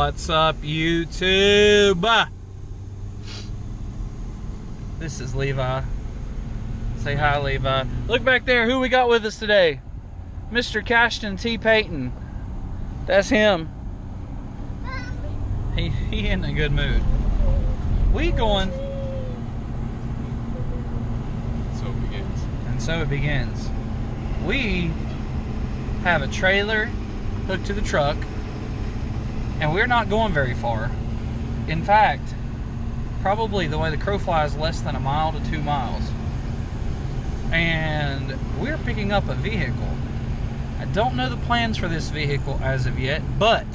What's up, YouTube? This is Levi. Say hi, Levi. Look back there. Who we got with us today? Mr. Cashton T. Payton. That's him. He in a good mood. We going. So it begins. And so it begins. We have a trailer hooked to the truck, and we're not going very far. In fact, probably the way the crow flies, less than a mile to 2 miles. And we're picking up a vehicle. I don't know the plans for this vehicle as of yet, but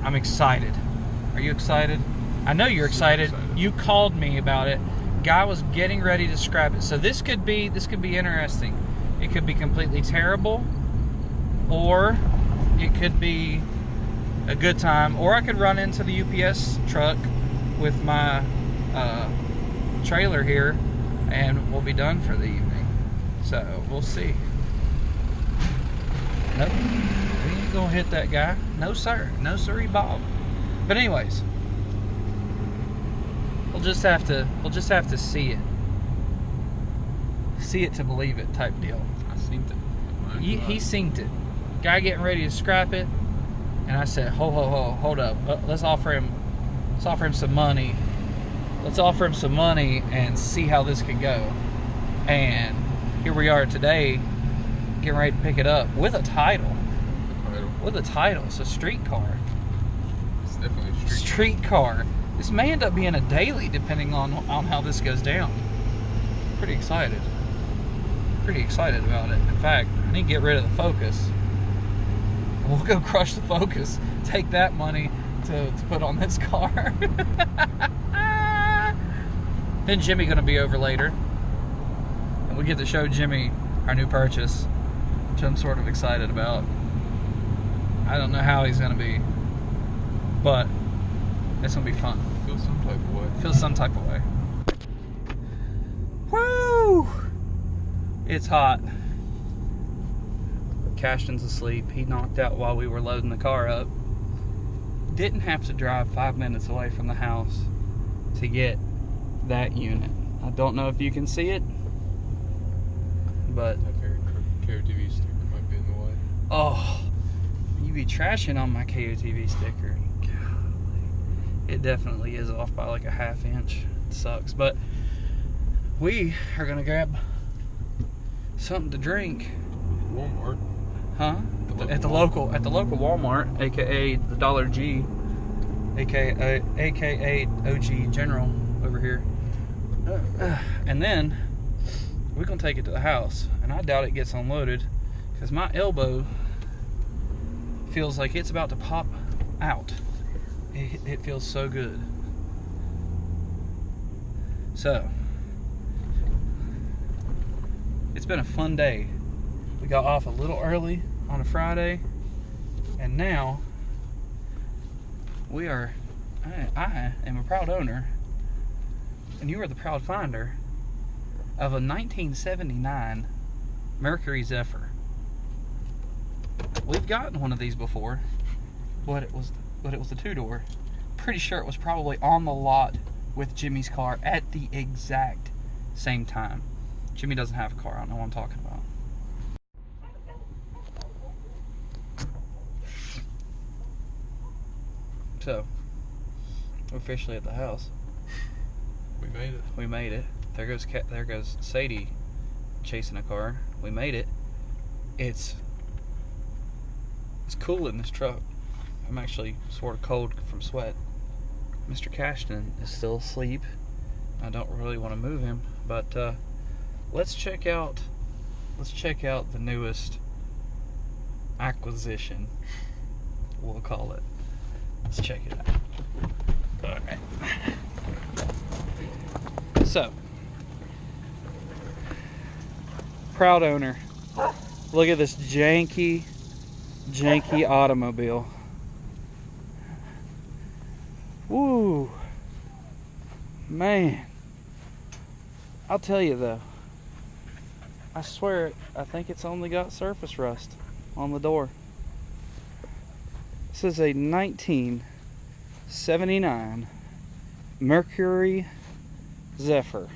I'm excited. Are you excited? I know you're excited. You called me about it. Guy was getting ready to scrap it. So this could be interesting. It could be completely terrible, or it could be a good time, or I could run into the UPS truck with my trailer here and we'll be done for the evening. So we'll see. Nope, we ain't gonna hit that guy. No sir, no sirree Bob. But anyways, we'll just have to see it to believe it type deal. I seen it. He synced it. Guy getting ready to scrap it, and I said, hold up. Let's offer him some money. Let's offer him some money and see how this can go. And here we are today, getting ready to pick it up with a title. With a title. It's a street car. It's definitely a Street car. This may end up being a daily, depending on how this goes down. Pretty excited. Pretty excited about it. In fact, I need to get rid of the Focus. We'll go crush the Focus. Take that money to put on this car. Then Jimmy gonna be over later, and we get to show Jimmy our new purchase, which I'm sort of excited about. I don't know how he's gonna be, but it's gonna be fun. Feel some type of way. Feel some type of way. Woo! It's hot. Cashton's asleep. He knocked out while we were loading the car up. Didn't have to drive 5 minutes away from the house to get that unit. I don't know if you can see it, but That very KOTV sticker might be in the way. oh, you be trashing on my KOTV sticker. Golly. It definitely is off by like a ½ inch. It sucks, but we are gonna grab something to drink. Walmart. Huh? At the local Walmart, aka the Dollar G, aka OG General over here. And then we're gonna take it to the house, and I doubt it gets unloaded because my elbow feels like it's about to pop out. It feels so good. So it's been a fun day. We got off a little early on a Friday, and now I am a proud owner, and you are the proud finder of a 1979 Mercury Zephyr. We've gotten one of these before, but it was a 2-door. Pretty sure it was probably on the lot with Jimmy's car at the exact same time. Jimmy doesn't have a car. I don't know what I'm talking about. So, we're officially at the house. We made it. We made it. There goes Sadie chasing a car. We made it. It's cool in this truck. I'm actually sort of cold from sweat. Mr. Cashton is still asleep. I don't really want to move him, but let's check out the newest acquisition, we'll call it. Let's check it out. Alright. So, proud owner. Look at this janky automobile. Woo. Man. I'll tell you though, I swear, I think it's only got surface rust on the door. This is a 1979 Mercury Zephyr.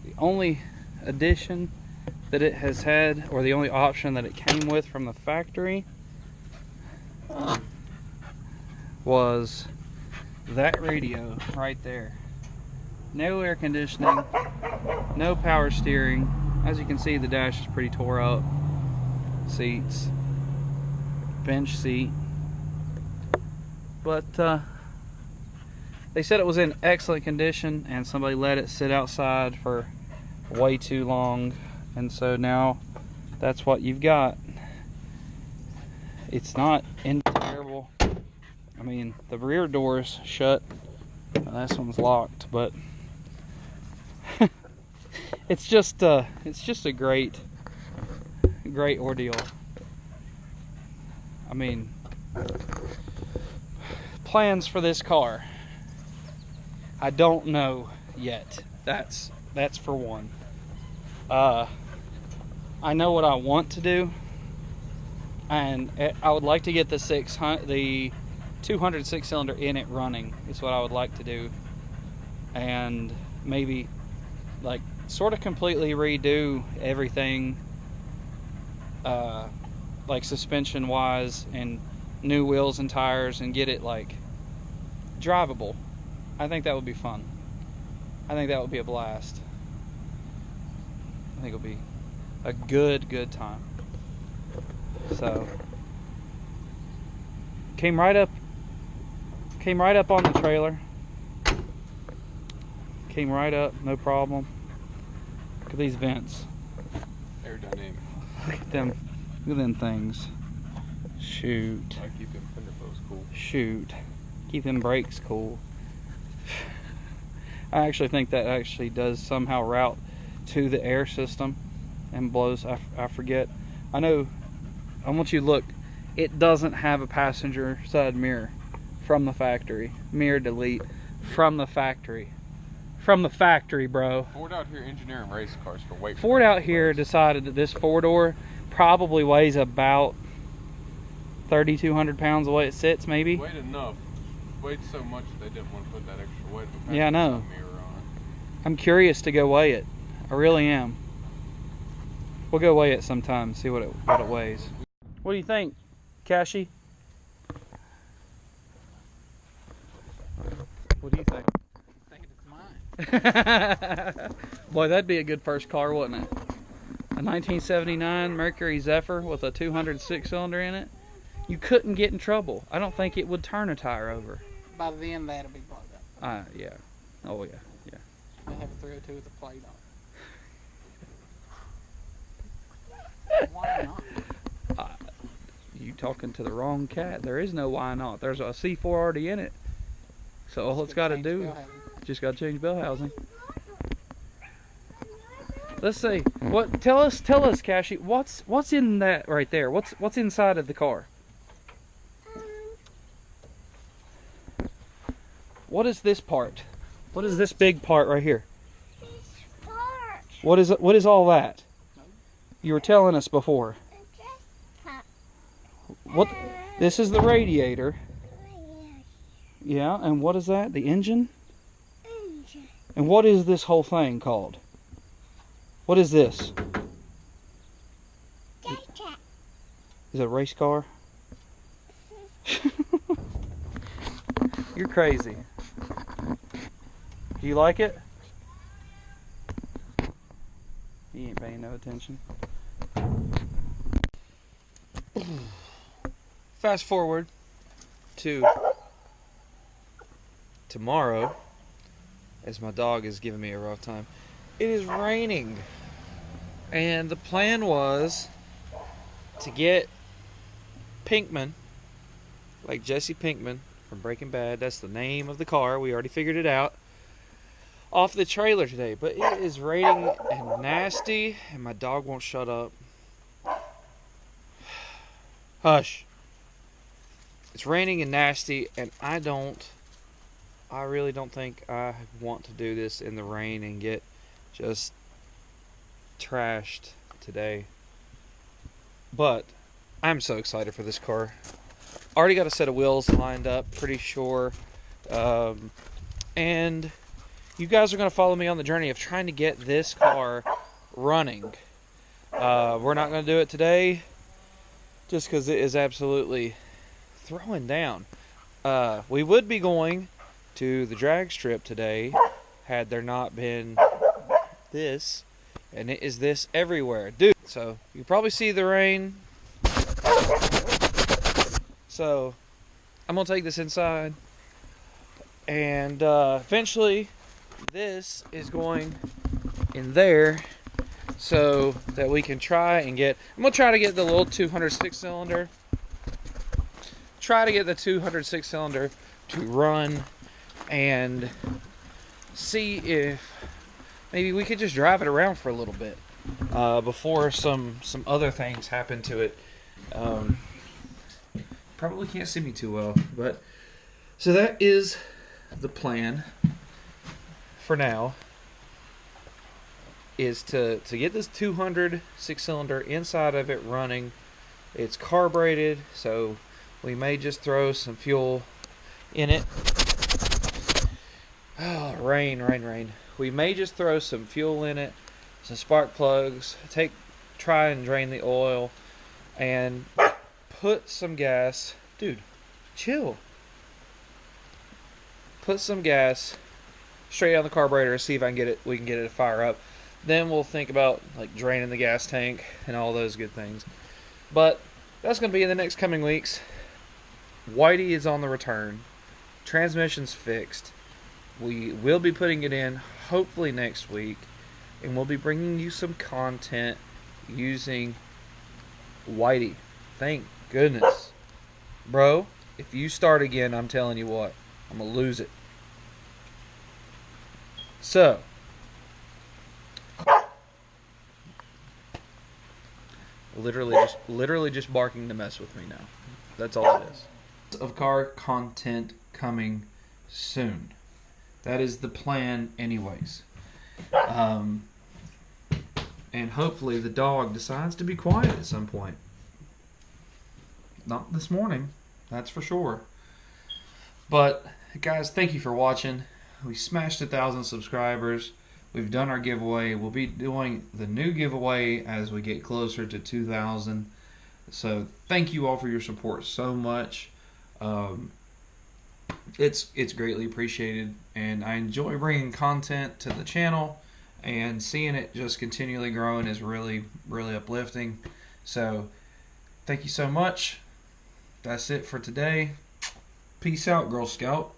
The only addition that it has had, or the only option that it came with from the factory, was that radio right there. No air conditioning, no power steering. As you can see, the dash is pretty tore up. Seats, bench seat, but they said it was in excellent condition, and somebody let it sit outside for way too long, and so now that's what you've got. It's not in terrible. I mean, the rear door's shut. This one's locked, but it's just a great ordeal. I mean, plans for this car, I don't know yet. That's for one. I know what I want to do, and I would like to get the 206 cylinder in it running. Is what I would like to do, and maybe like sort of completely redo everything, like suspension wise and new wheels and tires, and get it like drivable. I think that would be fun. I think that would be a blast. I think it'll be a good time. So came right up on the trailer. Came right up, no problem. Look at these vents. Aerodynamic. Look at them things. Shoot. I keep them fender posts cool. Shoot. Keep them brakes cool. I actually think that actually does somehow route to the air system and blows. I forget. I know. I want you to look. It doesn't have a passenger side mirror from the factory. Mirror delete from the factory. From the factory, bro. Ford out here engineering race cars for weight. Ford out here decided that this four-door probably weighs about 3,200 pounds the way it sits, maybe. Weighed enough. Weighed so much they didn't want to put that extra weight of a Yeah, I know. mirror on. I'm curious to go weigh it. I really am. We'll go weigh it sometime, see what it weighs. What do you think, Cashy? What do you think? I think it's mine. Boy, that'd be a good first car, wouldn't it? A 1979 Mercury Zephyr with a 206 cylinder in it. You couldn't get in trouble. I don't think it would turn a tire over. By then, that'll be plugged up. Yeah. Oh, yeah. They have a 302 with a plate on it. Why not? You talking to the wrong cat. There is no why not. There's a C4 already in it. So all it's got to do, just got to change bell housing. Let's see. What? Tell us, Cashy. What's in that right there? What's inside of the car? What is this part? What is this big part right here? What is all that? You were telling us before. What? This is the radiator. Yeah, and what is that? The engine? And what is this whole thing called? What is this? Is it a race car? You're crazy. Do you like it? He ain't paying no attention. Fast forward to tomorrow, as my dog is giving me a rough time. It is raining, and the plan was to get Pinkman, like Jesse Pinkman from Breaking Bad, that's the name of the car, we already figured it out, off the trailer today. But it is raining and nasty, and my dog won't shut up. Hush. It's raining and nasty, and I really don't think I want to do this in the rain and get just trashed today. But I'm so excited for this car. already got a set of wheels lined up, pretty sure. And you guys are going to follow me on the journey of trying to get this car running. We're not going to do it today just because it is absolutely throwing down. We would be going to the drag strip today had there not been this, and it is this everywhere, dude. So you probably see the rain. So I'm gonna take this inside, and eventually this is going in there so that we can try and get, I'm gonna try to get the little 206 cylinder, try to get the 206 cylinder to run, and see if maybe we could just drive it around for a little bit before some other things happen to it. Probably can't see me too well, but so that is the plan for now, is to get this 206 cylinder inside of it running. It's carbureted, so we may just throw some fuel in it. Oh, rain. We may just throw some fuel in it, some spark plugs, try and drain the oil, and put some gas. Dude, chill. Put some gas straight on the carburetor, see if we can get it to fire up. Then we'll think about like draining the gas tank and all those good things. But that's going to be in the next coming weeks. Whitey is on the return. Transmission's fixed. We will be putting it in hopefully next week, and we'll be bringing you some content using Whitey. Thank goodness. Bro, if you start again, I'm telling you what, I'm going to lose it. So, literally just barking to mess with me now. That's all it is. Of car content coming soon. That is the plan anyways. And hopefully the dog decides to be quiet at some point. Not this morning, that's for sure. But guys, thank you for watching. We smashed 1,000 subscribers. We've done our giveaway. We'll be doing the new giveaway as we get closer to 2,000. So thank you all for your support so much. It's greatly appreciated, and I enjoy bringing content to the channel, and seeing it just continually growing is really uplifting. So thank you so much. That's it for today. Peace out, Girl Scout.